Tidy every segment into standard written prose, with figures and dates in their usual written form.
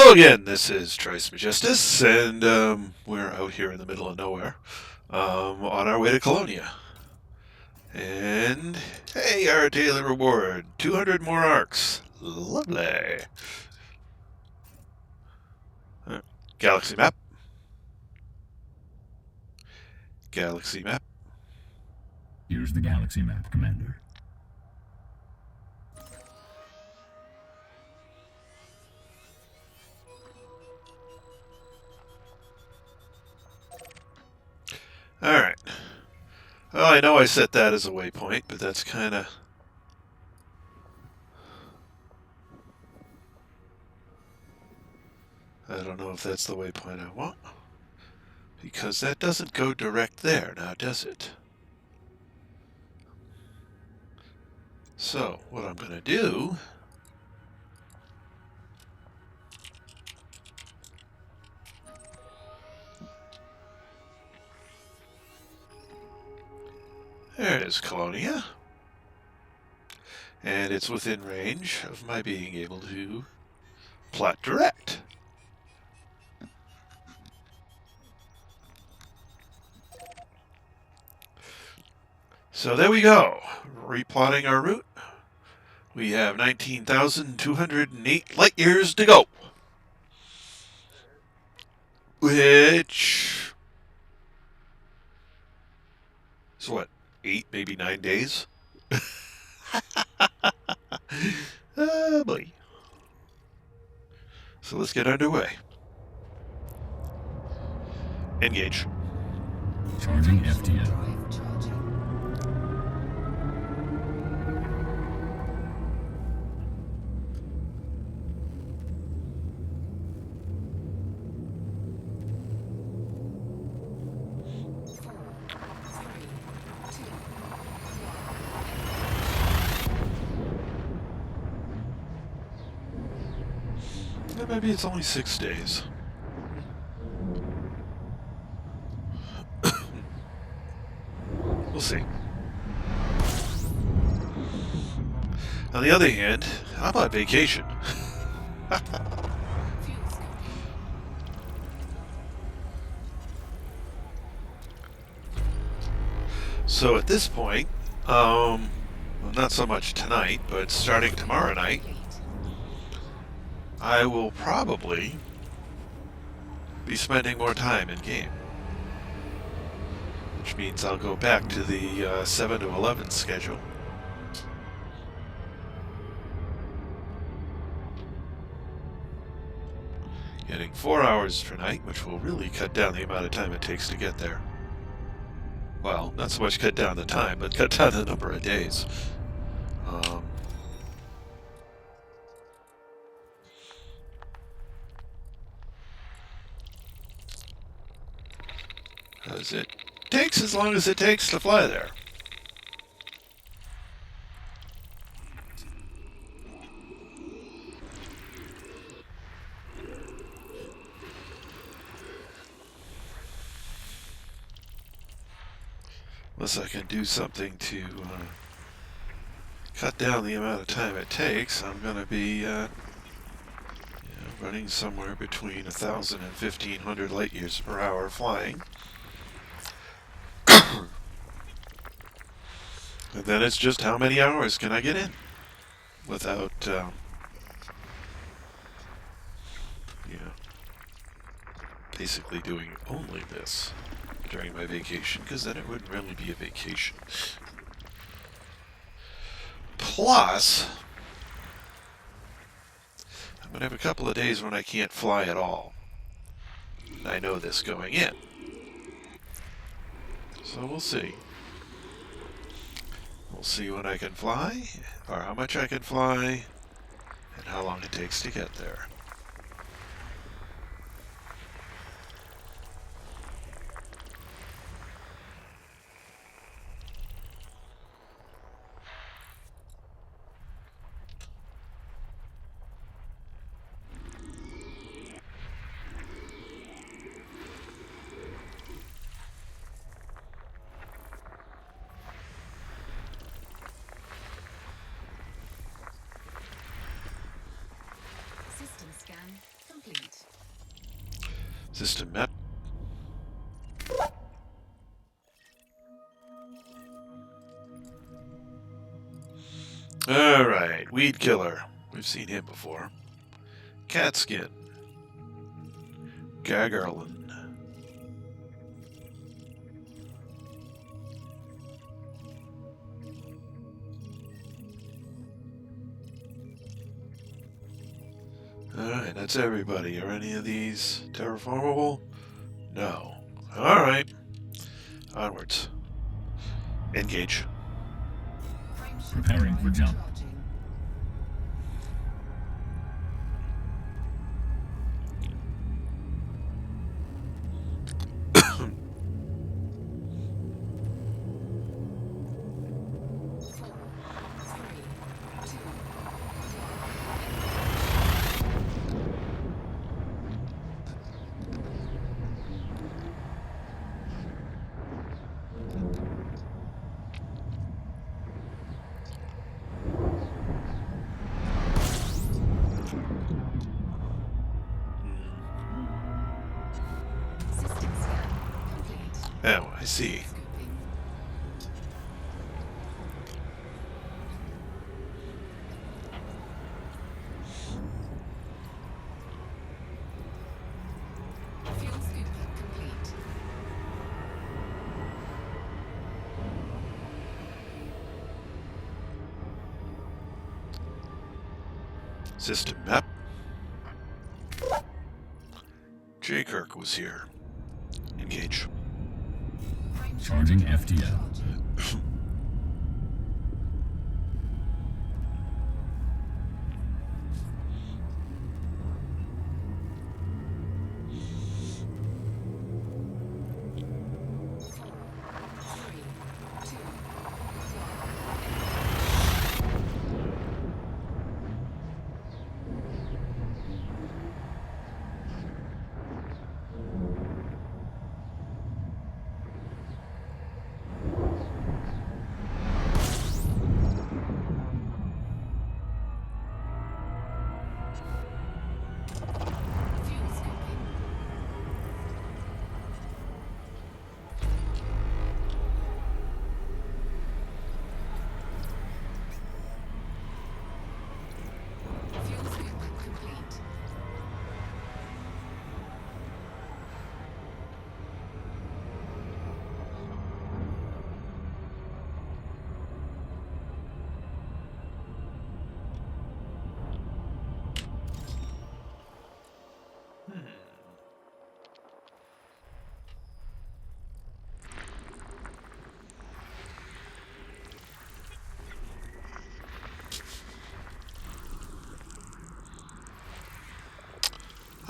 Hello again, this is Trice Majestus, and we're out here in the middle of nowhere on our way to Colonia. And hey, our daily reward 200 more arcs. Lovely. Galaxy map. Galaxy map. Here's the galaxy map, Commander. Alright. Well, I know I set that as a waypoint, but that's kind of... I don't know if that's the waypoint I want. Because that doesn't go direct there, now does it? So, what I'm going to do... There it is, Colonia. And it's within range of my being able to plot direct. So there we go. Replotting our route. We have 19,208 light years to go. Which is what, 8, maybe 9 days? Oh boy. So let's get underway. Engage. Charging FTL. Maybe it's only 6 days. We'll see. On the other hand, I'm on vacation. So at this point, well, not so much tonight, but starting tomorrow night, I will probably be spending more time in game. Which means I'll go back to the 7 to 11 schedule. Getting 4 hours per night, which will really cut down the amount of time it takes to get there. Well, not so much cut down the time, but cut down the number of days. Because it takes as long as it takes to fly there. Unless I can do something to cut down the amount of time it takes, I'm going to be running somewhere between 1,000 and 1,500 light years per hour flying. And then it's just how many hours can I get in without, basically doing only this during my vacation, because then it wouldn't really be a vacation. Plus, I'm going to have a couple of days when I can't fly at all. And I know this going in. So we'll see. We'll see when I can fly, or how much I can fly, and how long it takes to get there. System map. Alright, Weed Killer. We've seen him before. Cat Skin. Gagarlin. Alright, that's everybody. Are any of these terraformable? No. Alright. Onwards. Engage. Preparing for jump. Oh, I see. System map. J. Kirk was here. Engage. Charging FTL.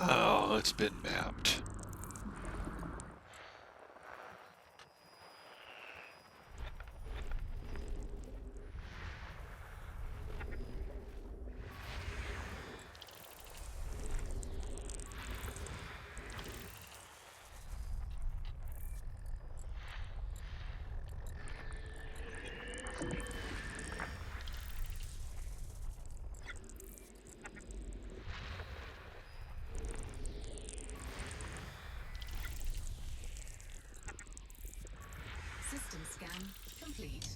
Oh, it's been mapped. System scan complete.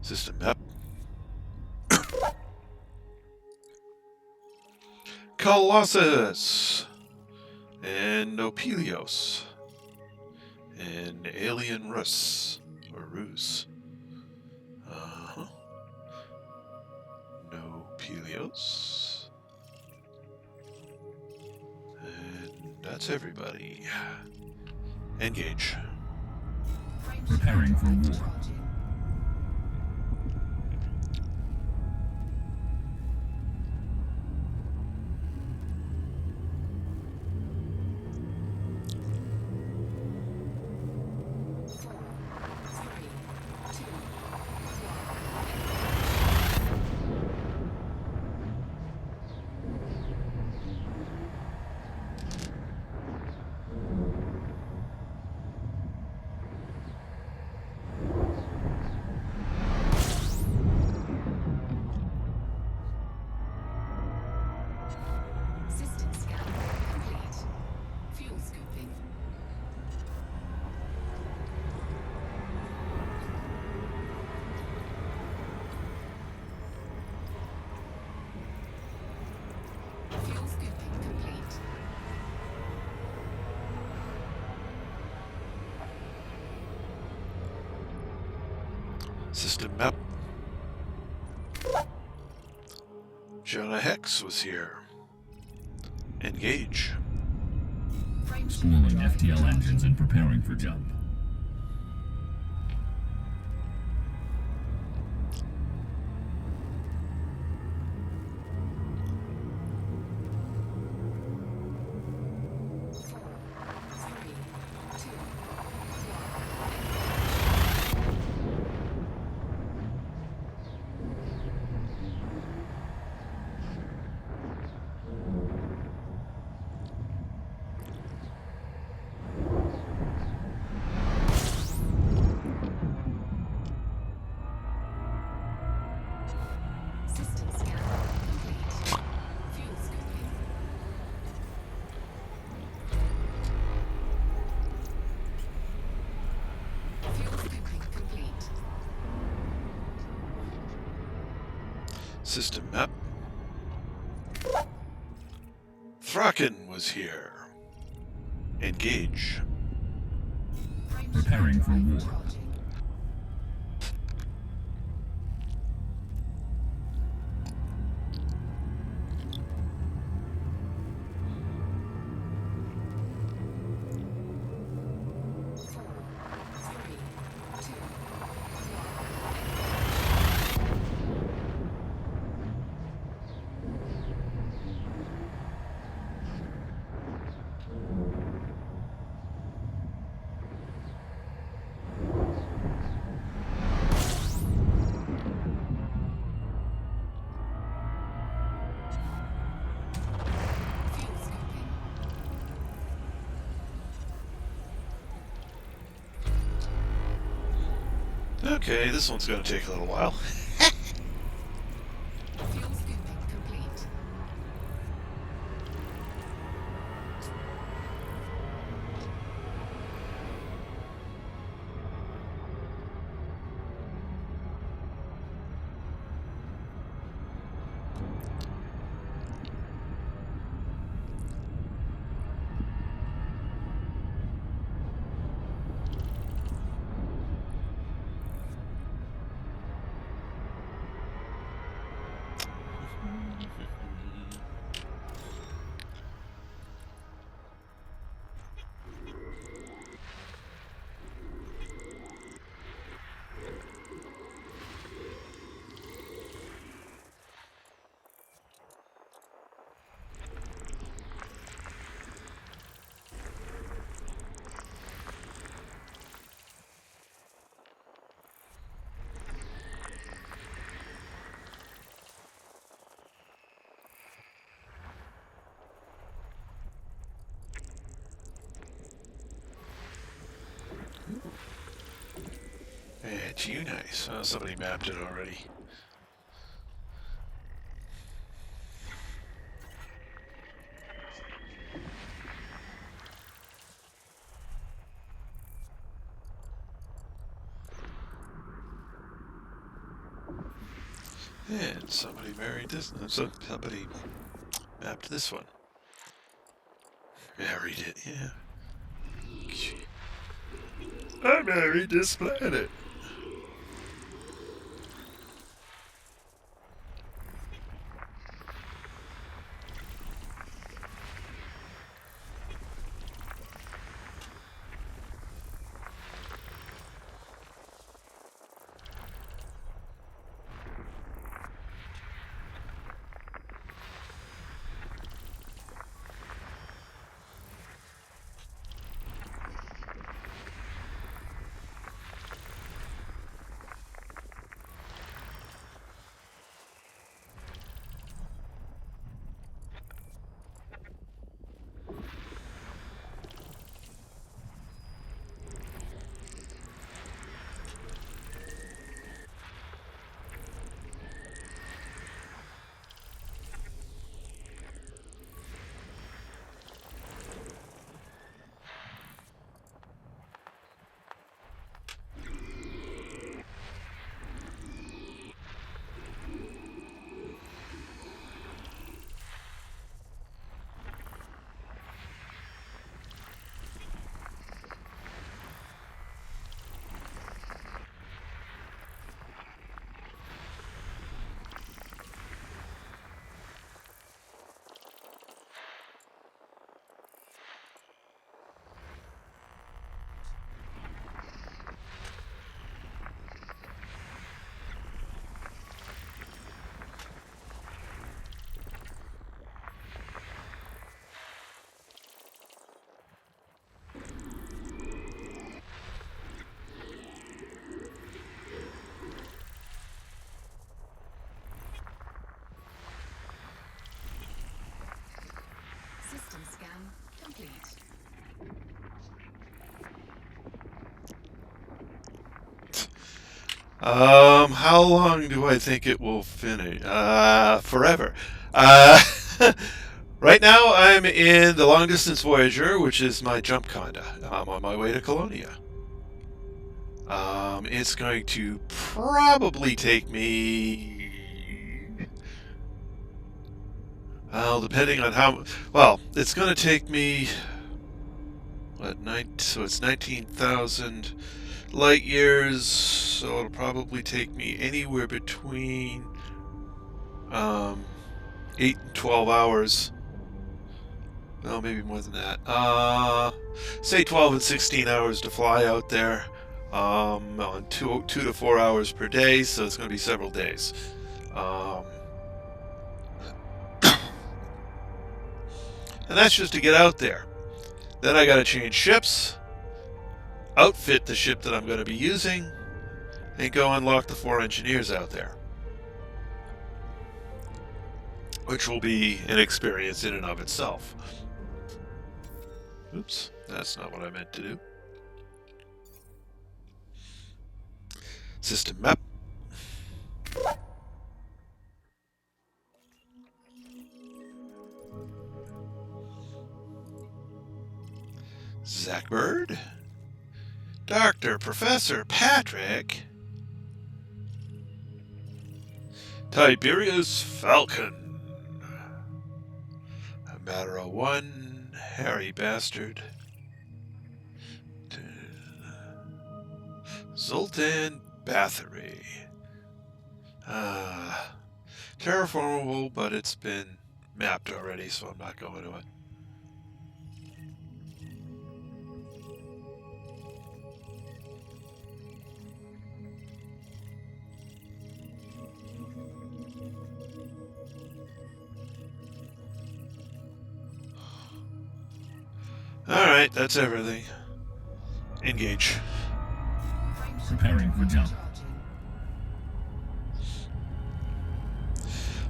System map. Colossus. And Nopelios. And Alien Rus. Or Rus. Uh-huh. Nopelios. And that's everybody. Engage. Preparing for war. scooping complete. System map. Jonah Hex was here. Engage. Spooling FTL engines and preparing for jump. System scan complete. Fuel scooping. Fuel scooping complete. System map. Thraken was here. Engage. Preparing for war. Charging. Fuel scooping. Okay, this one's going to take a little while. Fuel scooping complete. It's you nice. Oh, somebody mapped it already. And somebody married this. Somebody mapped this one. Married it, yeah. I married this planet. How long do I think it will finish? Forever. Uh, right now I'm in the long distance Voyager, which is my jump conda. I'm on my way to Colonia. It's going to probably take me, well, depending on how, well, it's going to take me, what, so it's 19,000 light years, so it'll probably take me anywhere between, 8 and 12 hours. No, maybe more than that. Say 12 and 16 hours to fly out there. On 2 to 4 hours per day, so it's going to be several days. Um, and that's just to get out there. Then I got to change ships, outfit the ship that I'm going to be using, and go unlock the 4 engineers out there, which will be an experience in and of itself. Oops, that's not what I meant to do. System map. Zackbird. Dr. Professor Patrick. Tiberius Falcon. Matter of 1. Harry Bastard. Zoltan Bathory. Terraformable, but it's been mapped already, so I'm not going to it. Alright, that's everything. Engage. Preparing for jump.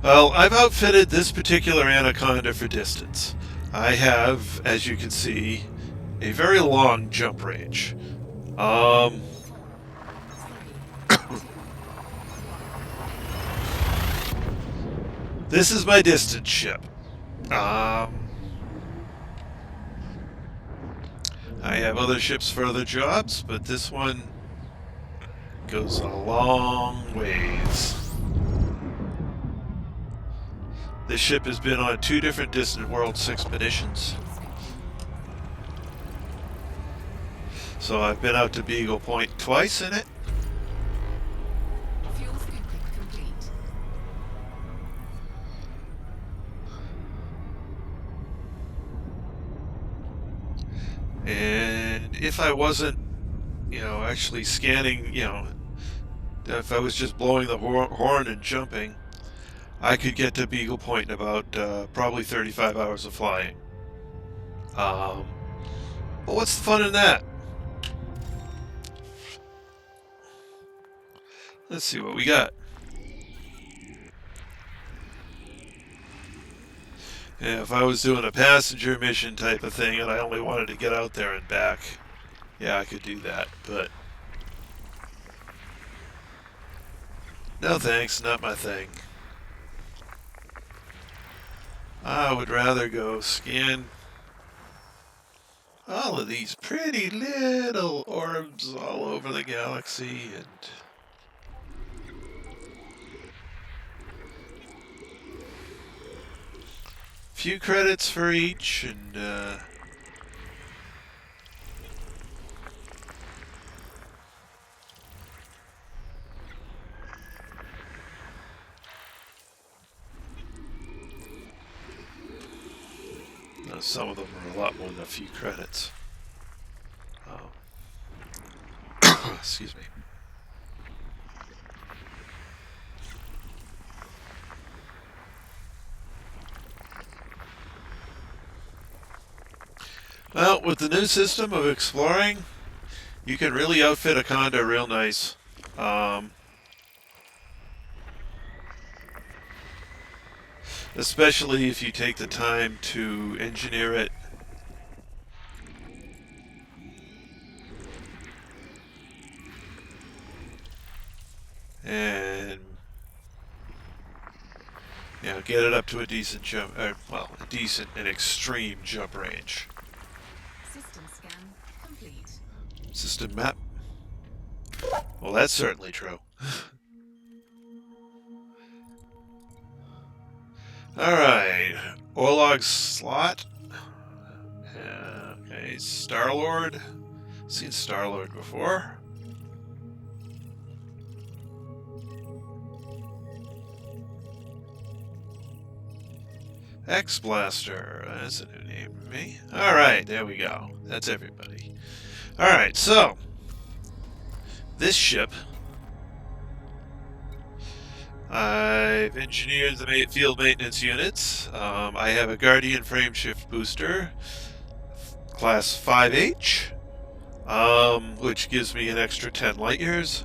Well, I've outfitted this particular Anaconda for distance. I have, as you can see, a very long jump range. This is my distance ship. I have other ships for other jobs, but this one goes a long ways. This ship has been on 2 different distant worlds expeditions. So I've been out to Beagle Point twice in it. Fuel scooping complete. And if I wasn't, actually scanning, if I was just blowing the horn and jumping, I could get to Beagle Point in about probably 35 hours of flying. But what's the fun in that? Let's see what we got. Yeah, if I was doing a passenger mission type of thing and I only wanted to get out there and back, yeah, I could do that, but no thanks, not my thing. I would rather go scan all of these pretty little orbs all over the galaxy and few credits for each, and some of them are a lot more than a few credits. Excuse me. Well, with the new system of exploring, you can really outfit a Conda real nice. Especially if you take the time to engineer it. and get it up to a decent jump, well, a decent and extreme jump range. System scan complete. System map. Well, that's certainly true. Alright, Orlog slot. Okay, Star-Lord. Seen Star-Lord before. X-Blaster. That's a new name to me. Alright, there we go. That's everybody. Alright, so this ship, I've engineered the field maintenance units. I have a Guardian frameshift booster, class 5H, which gives me an extra 10 light years.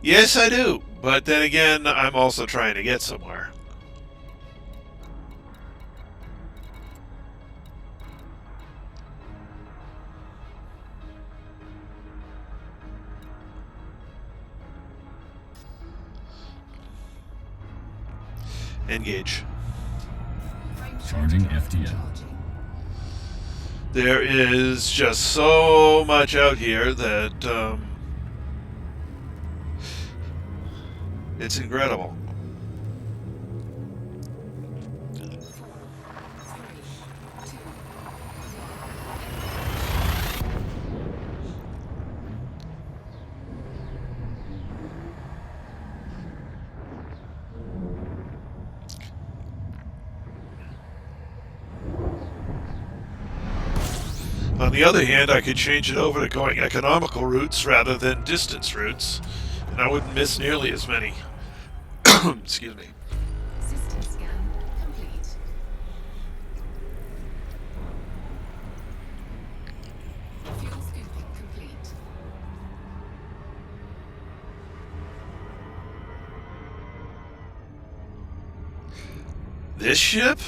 Yes, I do, but then again, I'm also trying to get somewhere. Engage. Charging FTL. There is just so much out here that it's incredible. 4, 3, 2. On the other hand, I could change it over to going economical routes rather than distance routes, and I wouldn't miss nearly as many. Excuse me. System scan complete. Fuel scooping complete. This ship?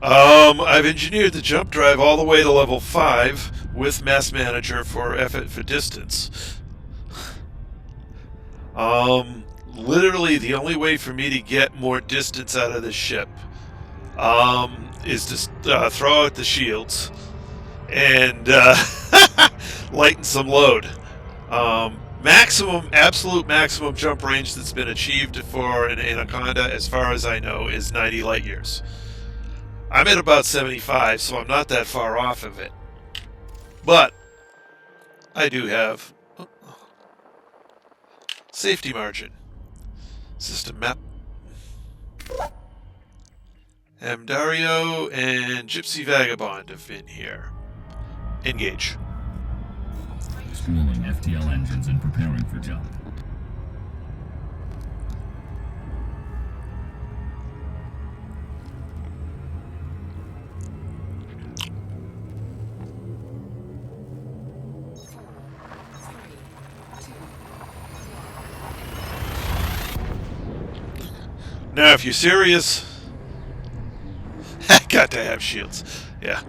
I've engineered the jump drive all the way to level 5 with Mass Manager for distance. Literally the only way for me to get more distance out of this ship is to throw out the shields and lighten some load. Absolute maximum jump range that's been achieved for an Anaconda, as far as I know, is 90 light years. I'm at about 75, so I'm not that far off of it. But I do have safety margin. System map. Dario and Gypsy Vagabond have been here. Engage. Spooling FTL engines and preparing for jump. Now, if you're serious, got to have shields. Yeah.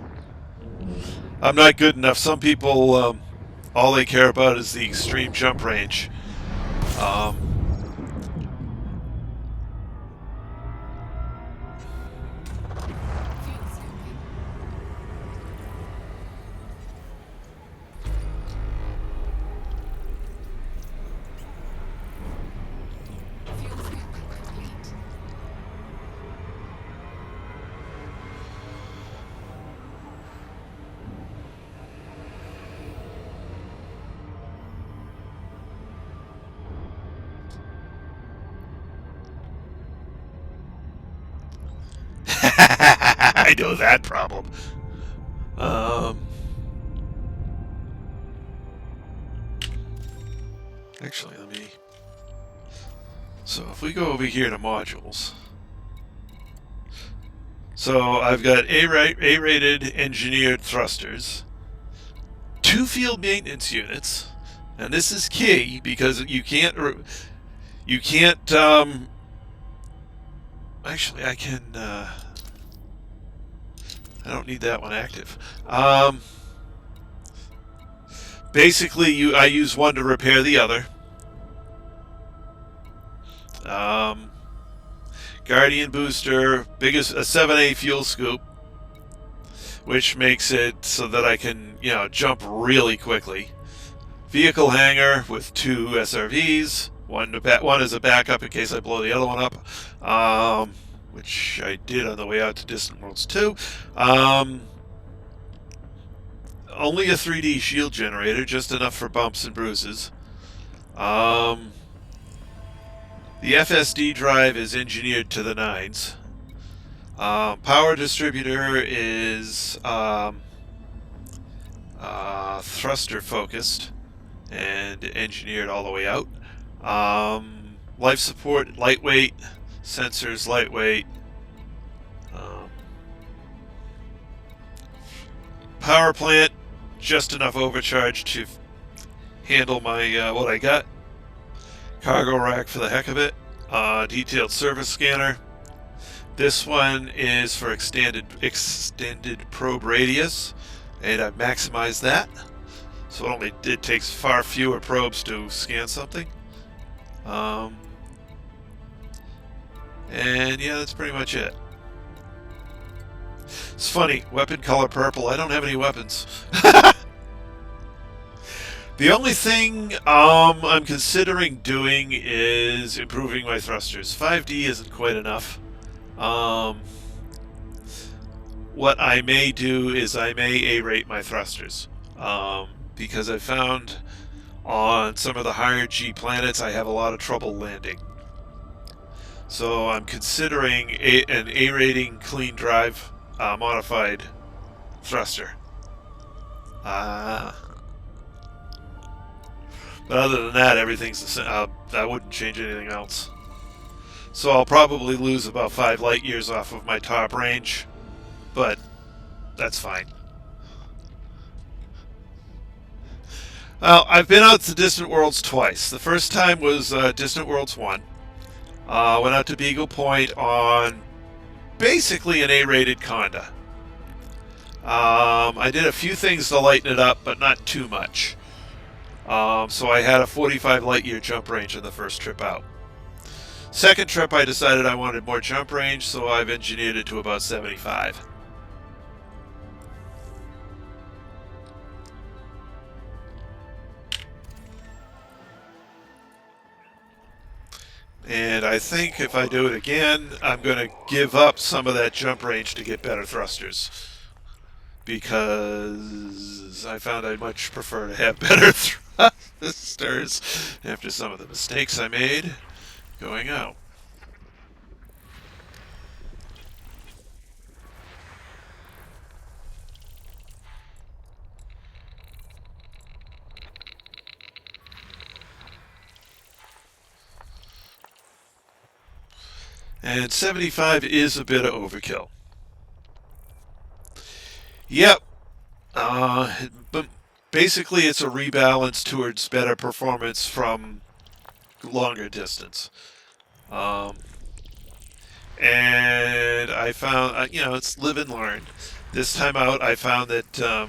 I'm not good enough. Some people, all they care about is the extreme jump range. Fuel scooping. Fuel scooping complete. I know that problem. Actually, let me... So if we go over here to modules... So I've got A-rated engineered thrusters, 2 field maintenance units, and this is key because you can't... Actually, I can... I don't need that one active. basically, I use one to repair the other. Guardian booster, biggest a 7A fuel scoop, which makes it so that I can, jump really quickly. Vehicle hangar with 2 SRVs, one as a backup in case I blow the other one up, which I did on the way out to Distant Worlds 2. Only a 3D shield generator, just enough for bumps and bruises. The FSD drive is engineered to the nines. Power distributor is thruster focused and engineered all the way out. Life support, lightweight. Sensors, lightweight. Power plant, just enough overcharge to handle my what I got. Cargo rack for the heck of it. Detailed surface scanner. This one is for extended probe radius, and I maximized that. So it takes far fewer probes to scan something. And yeah, that's pretty much it. It's funny, weapon color purple. I don't have any weapons. The only thing I'm considering doing is improving my thrusters. 5D isn't quite enough. What I may do is I may A-rate my thrusters. Because I found on some of the higher G planets I have a lot of trouble landing. So I'm considering an A-rating clean drive modified thruster. But other than that, everything's the same. I wouldn't change anything else. So I'll probably lose about 5 light years off of my top range, but that's fine. Well, I've been out to Distant Worlds twice. The first time was Distant Worlds 1. Went out to Beagle Point on basically an A-rated Conda. I did a few things to lighten it up, but not too much. So I had a 45 light year jump range on the first trip out. Second trip I decided I wanted more jump range, so I've engineered it to about 75. And I think if I do it again, I'm going to give up some of that jump range to get better thrusters. Because I found I'd much prefer to have better thrusters after some of the mistakes I made going out. And 75 is a bit of overkill. Yep. But basically it's a rebalance towards better performance from longer distance. And I found, it's live and learn. This time out, I found that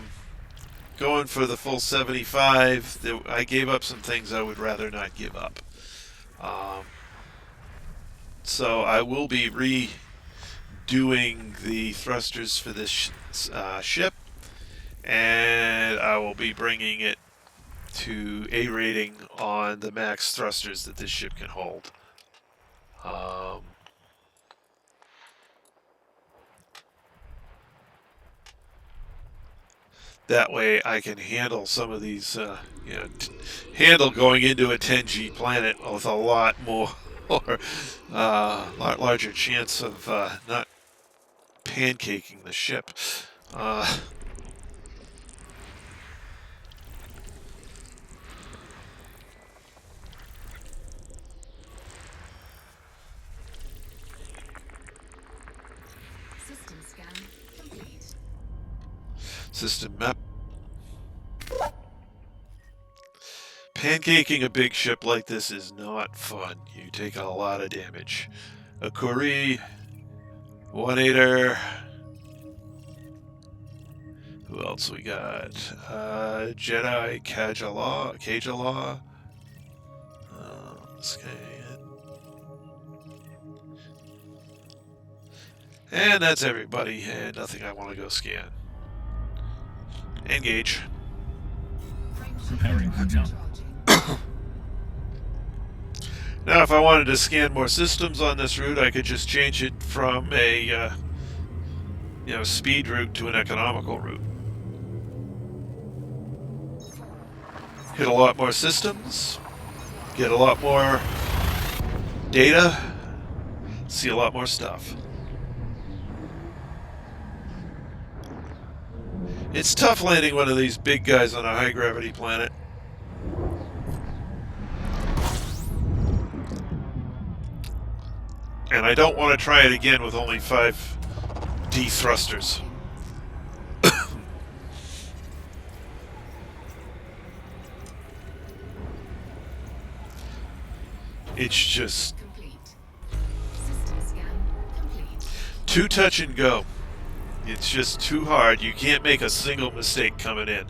going for the full 75, I gave up some things I would rather not give up. So I will be redoing the thrusters for this ship, and I will be bringing it to A rating on the max thrusters that this ship can hold. That way I can handle some of these, handle going into a 10G planet with a lot more, lot larger chance of not pancaking the ship. System scan complete. System map. Pancaking a big ship like this is not fun. You take a lot of damage. A Curie, 1-8er. Who else we got? Jedi Kajala. This guy. And that's everybody, and nothing I want to go scan. Engage. Preparing for jump. Now, if I wanted to scan more systems on this route, I could just change it from a speed route to an economical route. Hit a lot more systems, get a lot more data, see a lot more stuff. It's tough landing one of these big guys on a high gravity planet. And I don't want to try it again with only 5D thrusters. It's just too touch and go. It's just too hard. You can't make a single mistake coming in.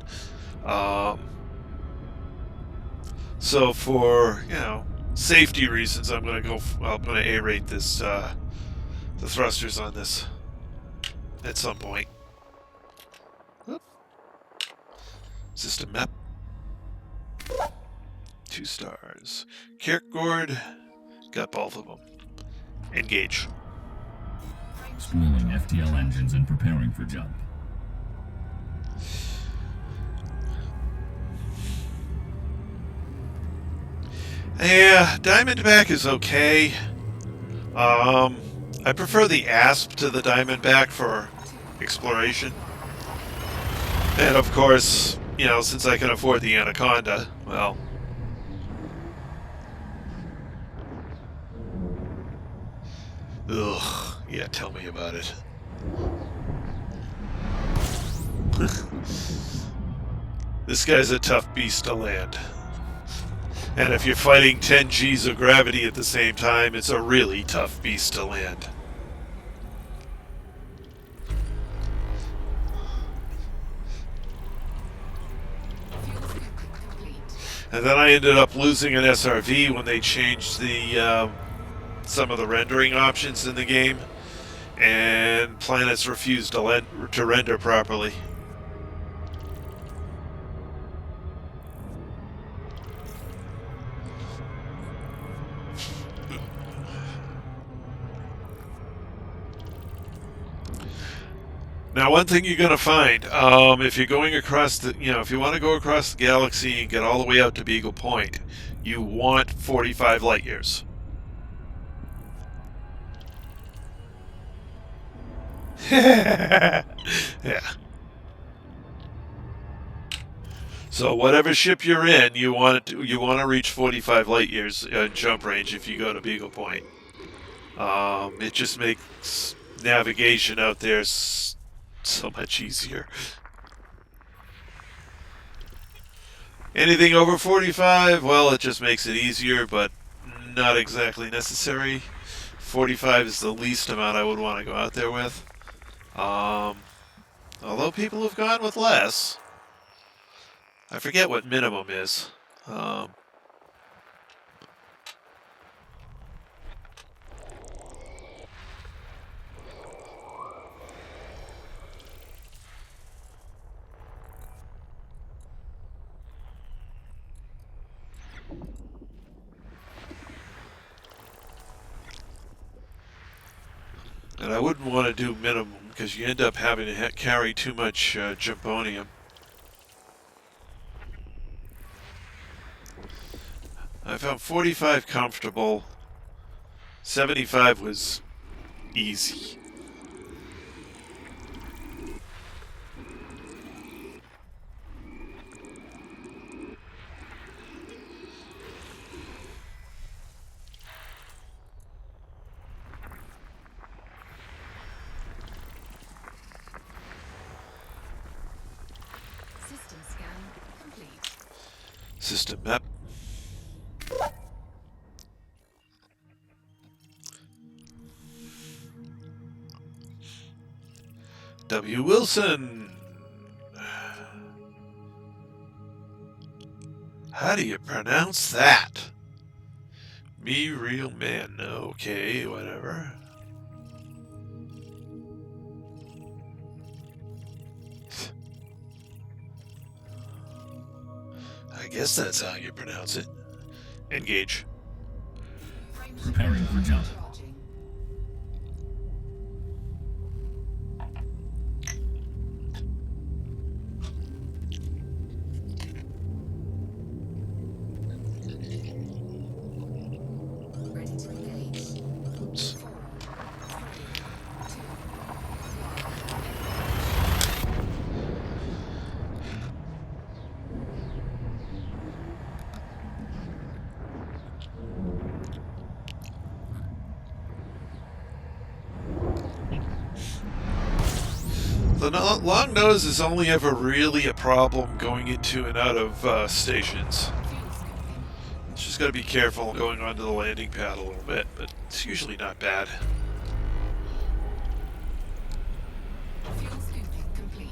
So for safety reasons, I'm gonna A-rate this the thrusters on this at some point. Whoop. System map. 2 stars. Kierkegaard, got both of them. Engage. Spooling FTL engines and preparing for jump. Yeah, Diamondback is okay. I prefer the Asp to the Diamondback for exploration. And of course, since I can afford the Anaconda, well... Ugh, yeah, tell me about it. This guy's a tough beast to land. And if you're fighting 10 Gs of gravity at the same time, it's a really tough beast to land. And then I ended up losing an SRV when they changed the some of the rendering options in the game, and planets refused to render properly. Now, one thing you're going to find, if you're going across the, if you want to go across the galaxy and get all the way out to Beagle Point, you want 45 light years. Yeah. So whatever ship you're in, you want to reach 45 light years jump range if you go to Beagle Point. It just makes navigation out there so much easier. Anything over 45, well, it just makes it easier, but not exactly necessary. 45 is the least amount I would want to go out there with. Although people have gone with less. I forget what minimum is. And I wouldn't want to do minimum because you end up having to carry too much jumponium. I found 45 comfortable. 75 was easy. System scan complete. System map. W. Wilson. How do you pronounce that? Me real man. Okay, whatever. I guess that's how you pronounce it. Engage. Preparing for jump. Charging. Ready to engage. Oops. 4, 3, 2, 1. The long nose is only ever really a problem going into and out of stations. Fuel scooping. Just gotta be careful going onto the landing pad a little bit, but it's usually not bad. Fuel scooping complete.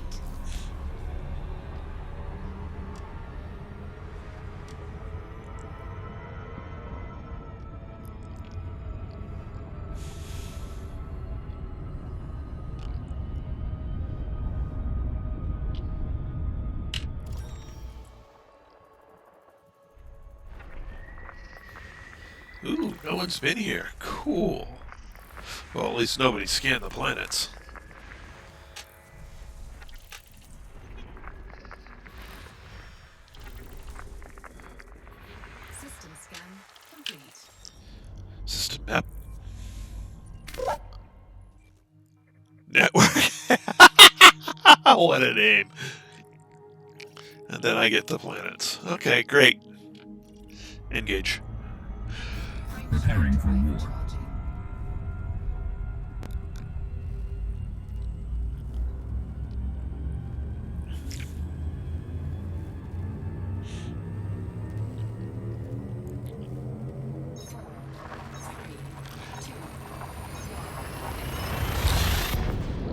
Ooh, no one's been here. Cool. Well, at least nobody scanned the planets. System scan complete. System map. Network. What a name. And then I get the planets. Okay, great. Engage. Preparing for war. Charging.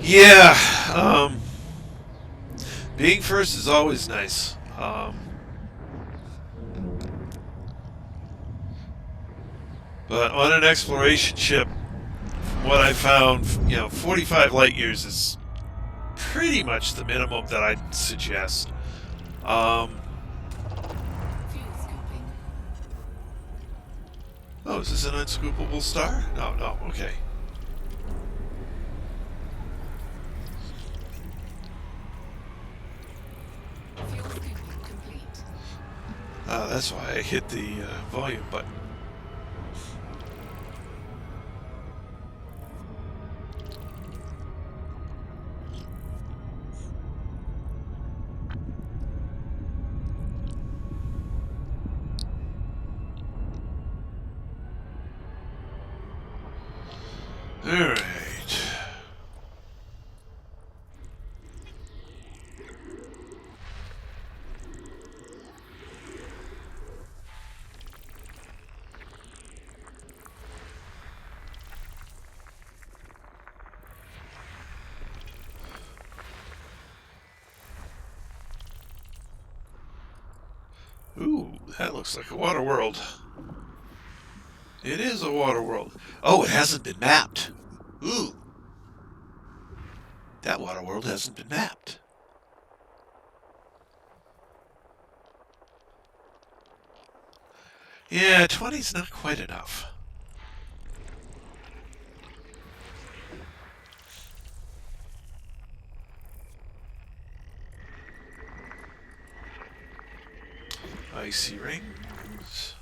Yeah, being first is always nice. But on an exploration ship, from what I found, 45 light years is pretty much the minimum that I'd suggest. Fuel scooping. Oh, is this an unscoopable star? No, okay. Fuel scooping complete. That's why I hit the volume button. Alright. Ooh, that looks like a water world. It is a water world. Oh, it hasn't been mapped. Ooh. That water world hasn't been mapped. Yeah, 20's not quite enough. Icy rings.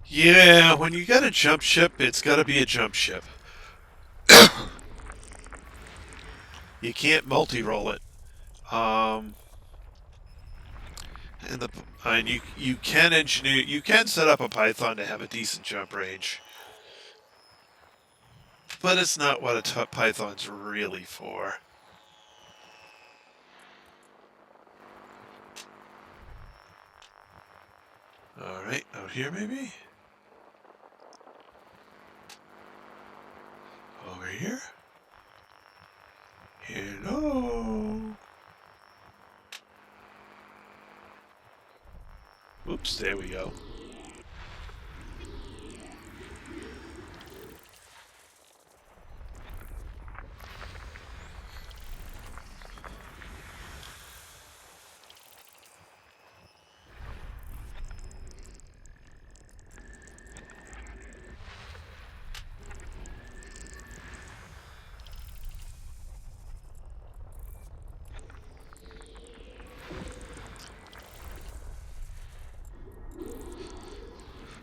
Yeah, when you got a jump ship, it's got to be a jump ship. You can't multi-roll it. Um, and you can engineer, you can set up a Python to have a decent jump range, but it's not what a Python's really for. All right, out here maybe. Over here. Hello. Oops, there we go.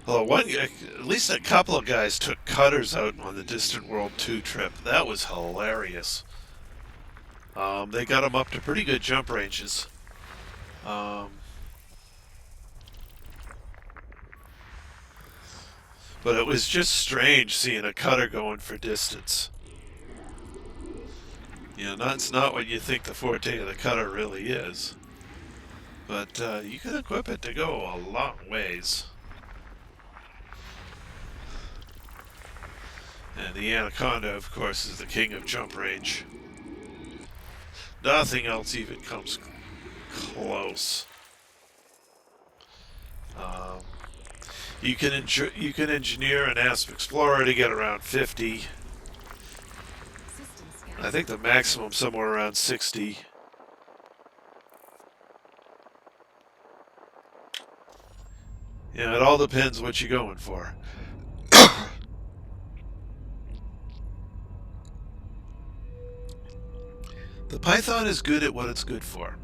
Well, at least a couple of guys took cutters out on the Distant World 2 trip. That was hilarious. They got them up to pretty good jump ranges. Um, but it was just strange seeing a cutter going for distance. You know, that's not what you think the forte of the cutter really is. But you can equip it to go a long ways. And the Anaconda, of course, is the king of jump range. Nothing else even comes close. Um, you can engineer an Asp Explorer to get around 50. System scan. I think the maximum somewhere around 60. Yeah, it all depends what you're going for. The Python is good at what it's good for.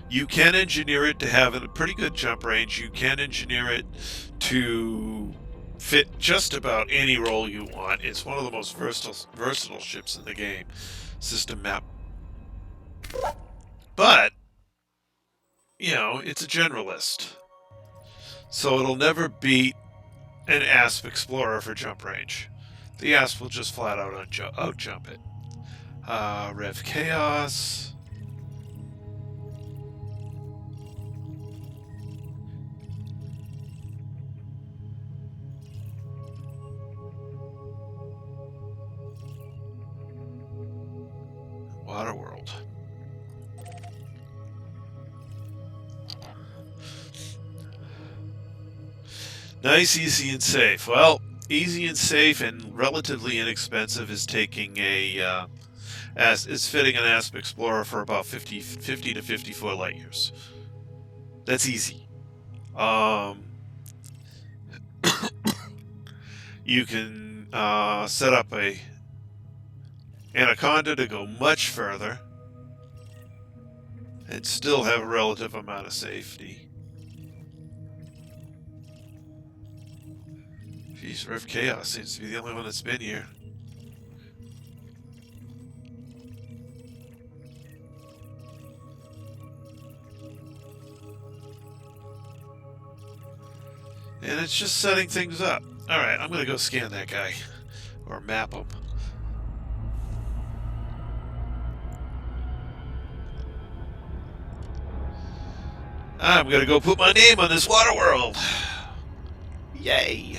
You can engineer it to have a pretty good jump range. You can engineer it to fit just about any role you want. It's one of the most versatile ships in the game. System map. But, you know, it's a generalist. So it'll never beat an Asp Explorer for jump range. The Asp will just flat out out-jump it. Rev Chaos. Waterworld. Nice, easy, and safe. Well, easy and safe and relatively inexpensive is taking is fitting an Asp Explorer for about 50 to 54 light years. That's easy. You can set up a Anaconda to go much further and still have a relative amount of safety. Geez, Rev Chaos seems to be the only one that's been here. And it's just setting things up. Alright, I'm going to go scan that guy. Or map him. I'm going to go put my name on this water world. Yay.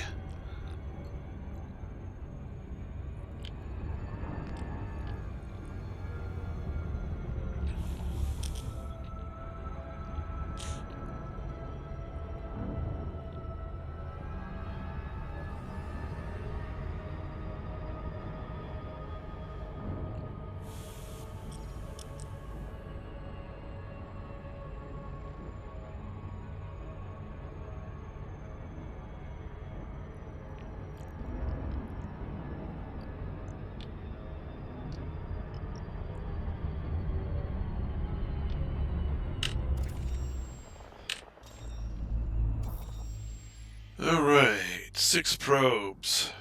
6 probes.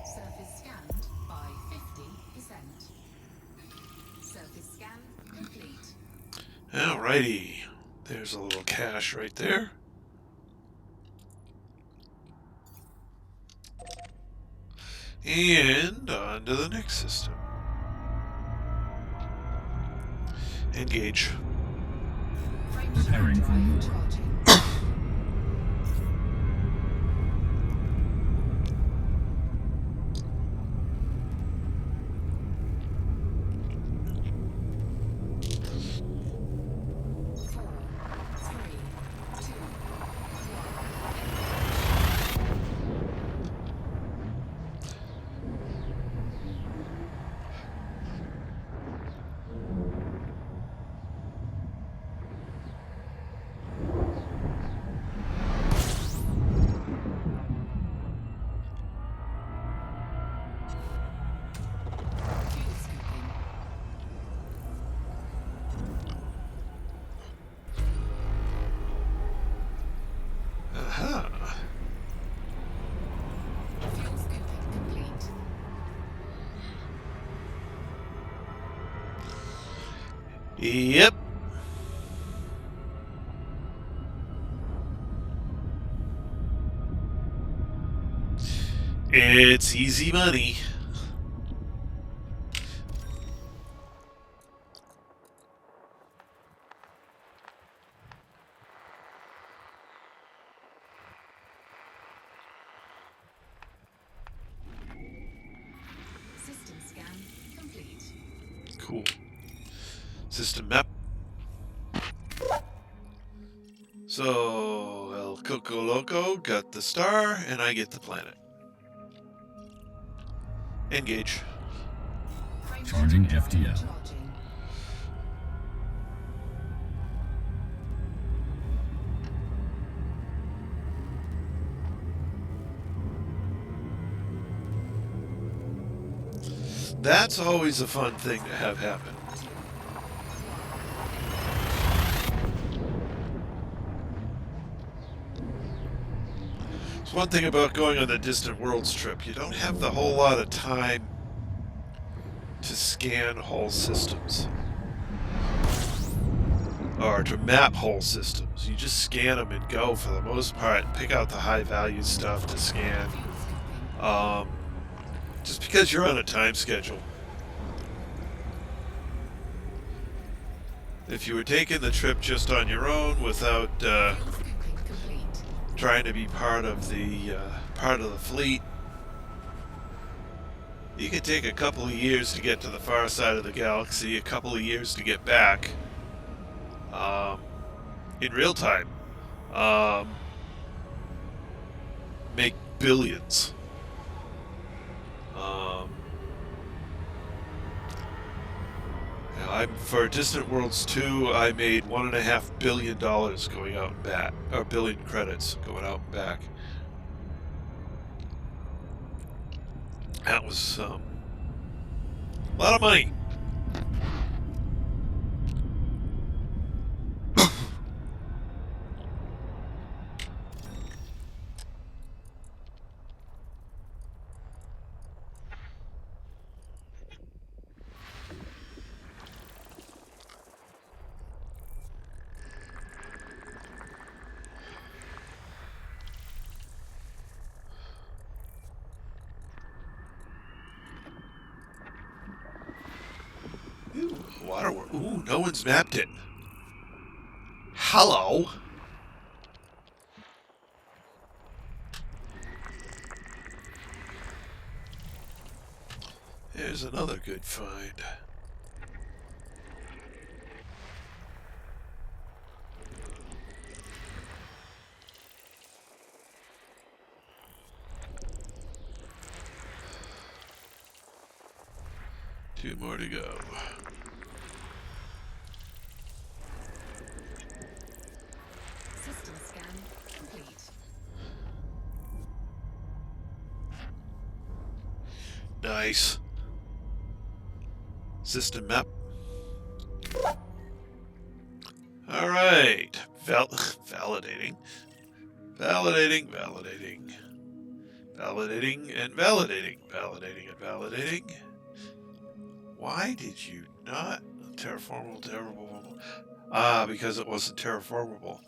Surface scanned by 50%. Surface scan complete. Alrighty. There's a little cache right there. And on to the next system. Engage. Preparing for war. Charging. Fuel scooping. Aha. Fuel scooping complete. Yep. It's easy money. System scan complete. Cool. System map. So, El Coco Loco got the star, and I get the planet. Engage. Charging FTL. Charging. That's always a fun thing to have happen. It's one thing about going on the Distant Worlds trip. You don't have the whole lot of time to scan whole systems. Or to map whole systems. You just scan them and go for the most part. Pick out the high value stuff to scan. Fuel scooping. Just because you're on a time schedule. If you were taking the trip just on your own without Fuel scooping complete. trying to be part of the fleet, you could take a couple of years to get to the far side of the galaxy, a couple of years to get back. In real time, make billions. For Distant Worlds 2, I made $1.5 billion going out and back, or billion credits going out and back. That was a lot of money. Ooh, waterworld. Ooh, no one's mapped it. Hello. There's another good find. 2 more to go. System scan complete. Nice. System map. All right. Validating. Validating, validating. Validating and validating. Validating and validating. Why did you not terraformable? Ah, because it wasn't terraformable.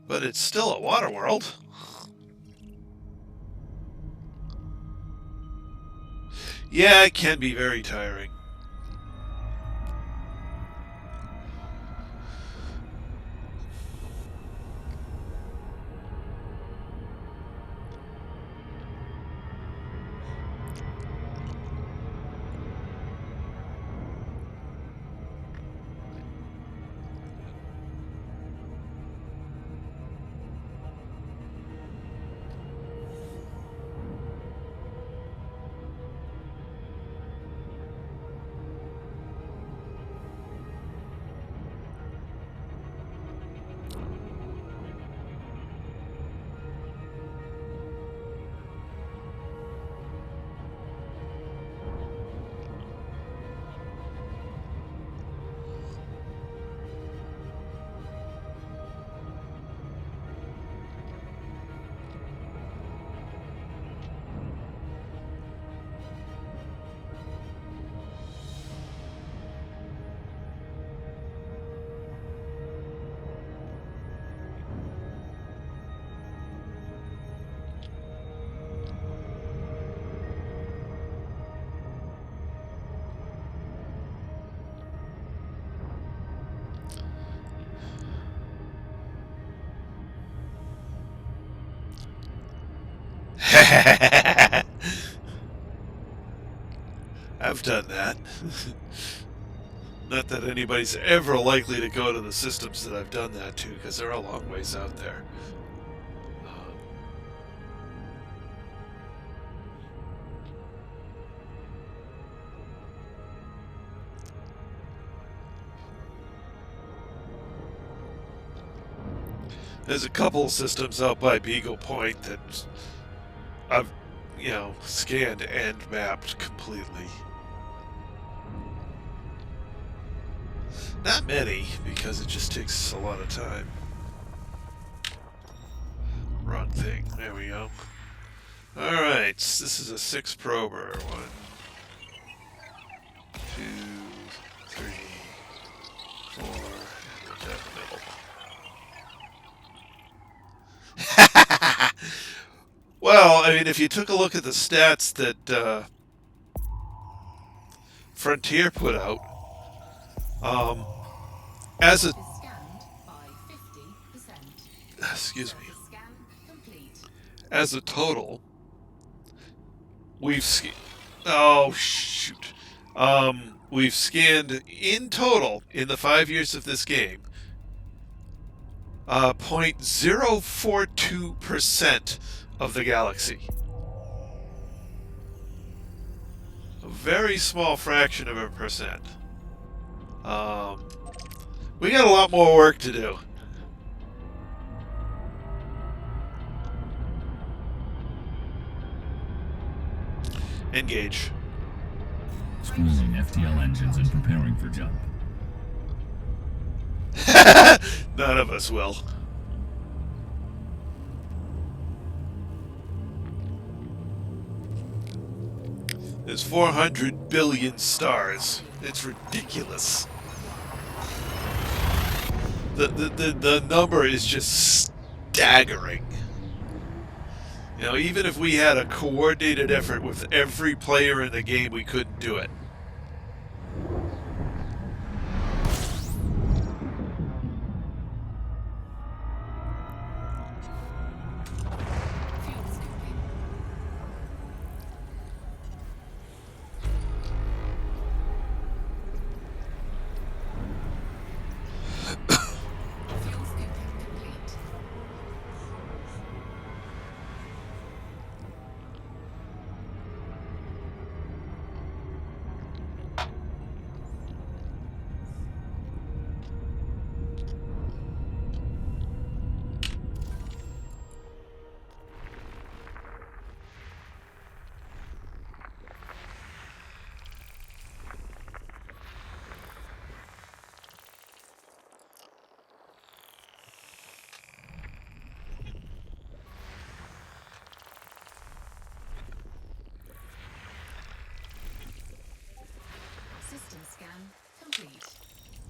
But it's still a water world. Yeah, it can be very tiring. I've done that. Not that anybody's ever likely to go to the systems that I've done that to, because they're a long ways out there. There's a couple of systems out by Beagle Point that I've, scanned and mapped completely. Not many, because it just takes a lot of time. Wrong thing. There we go. Alright, this is a 6 prober. 1, 2, 3, 4, and we'll down the middle. Well, I mean, if you took a look at the stats that Frontier put out, as a Is scanned by 50%. excuse me, Scan complete. as a total, we've we've scanned in total in the 5 years of this game 0.042% of the galaxy. A very small fraction of a percent. We got a lot more work to do. Engage. Spooling FTL engines and preparing for jump. None of us will. There's 400 billion stars. It's ridiculous. The number is just staggering. Even if we had a coordinated effort with every player in the game, we couldn't do it. Fuel scooping. Fuel scooping complete.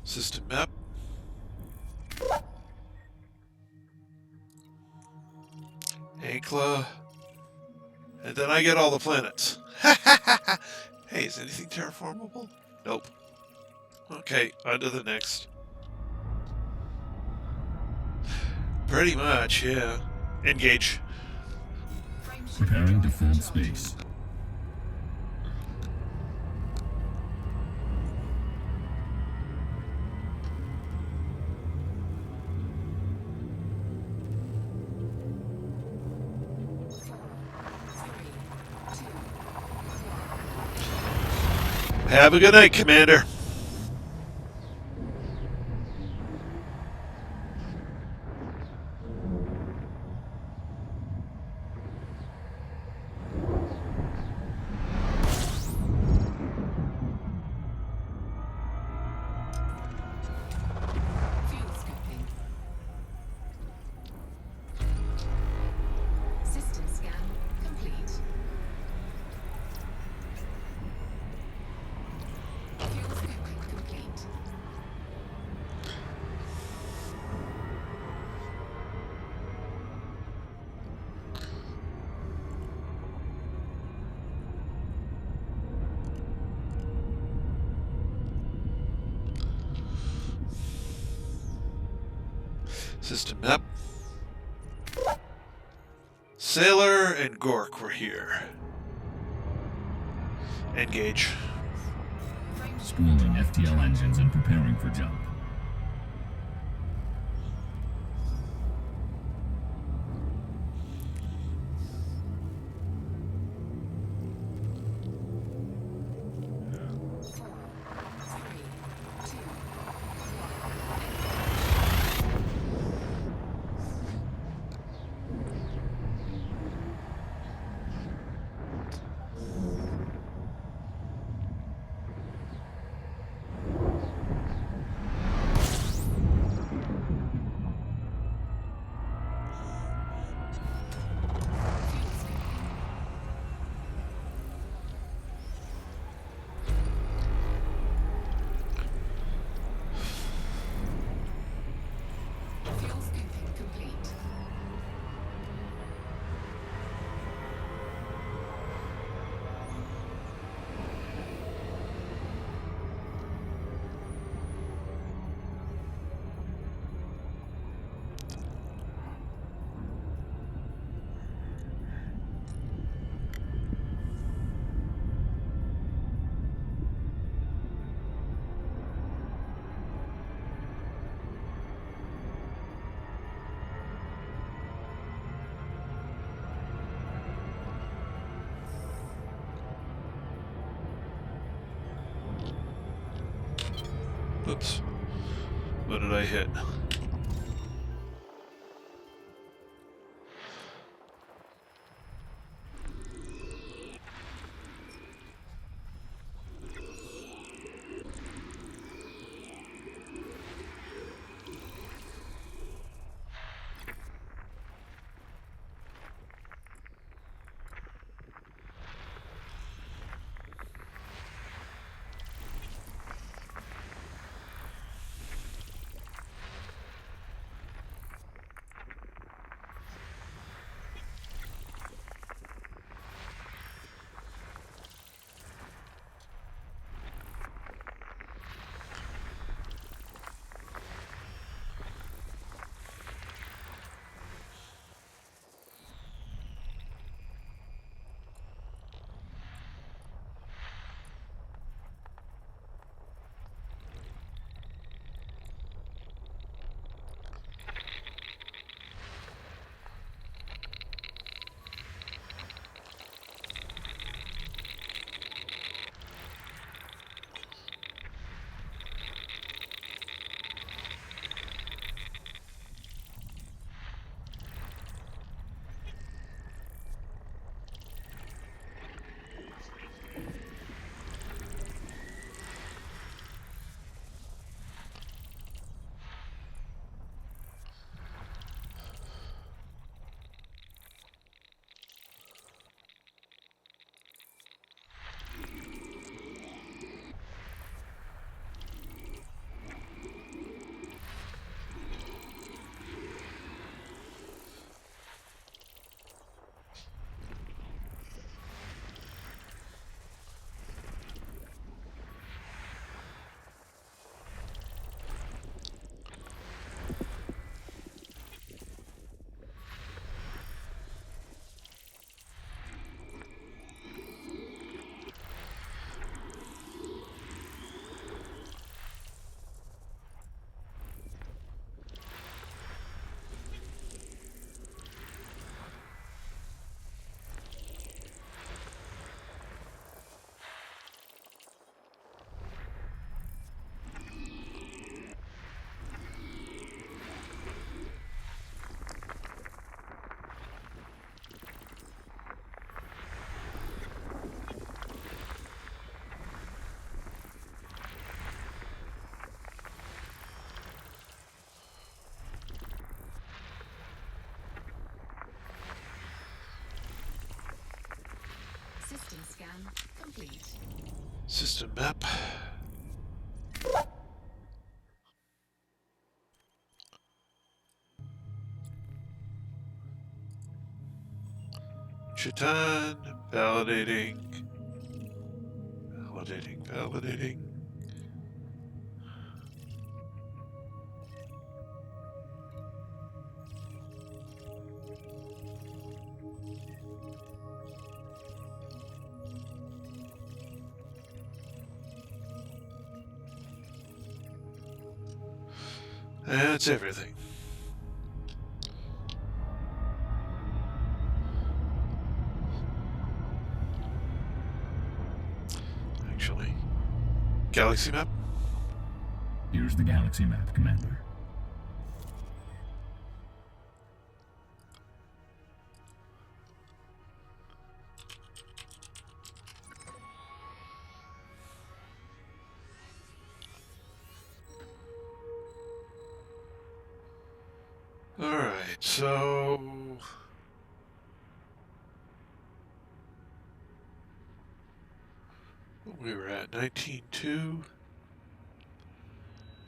System map. Ankla. And then I get all the planets. Hey, is anything terraformable? Nope. Okay, on to the next. Pretty much, yeah. Engage. Preparing to fold space. Have a good night, Commander. Fuel scoping. System scan complete. Fuel scoping complete. System map. Sailor and Gork were here. Engage. Spooling FTL engines and preparing for jump. Fuel scoping complete. Oops. What did I hit? scan complete. System map. Chitan, validating. Validating. That's everything. Actually, galaxy map. Here's the galaxy map, Commander. Alright, so we were at 19.2.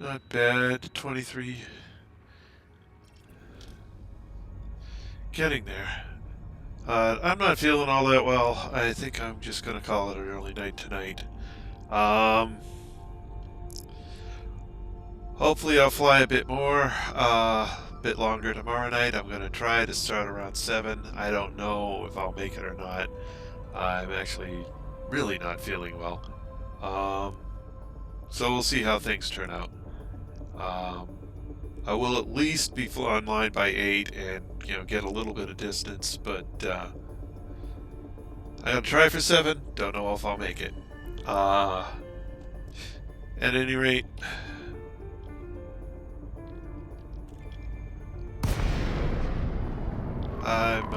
Not bad. 23. Getting there. I'm not feeling all that well. I think I'm just going to call it an early night tonight. Hopefully I'll fly a bit more, a bit longer tomorrow night. I'm going to try to start around 7. I don't know if I'll make it or not. I'm actually really not feeling well. So we'll see how things turn out. I will at least be online by 8 and, get a little bit of distance, but I'm going to try for 7. Don't know if I'll make it. At any rate, I'm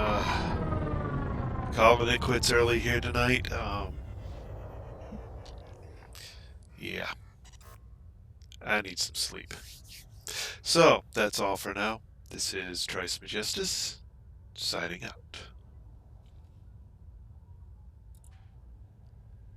calling it quits early here tonight. Yeah, I need some sleep. So, that's all for now. This is Trice Majestus, signing out.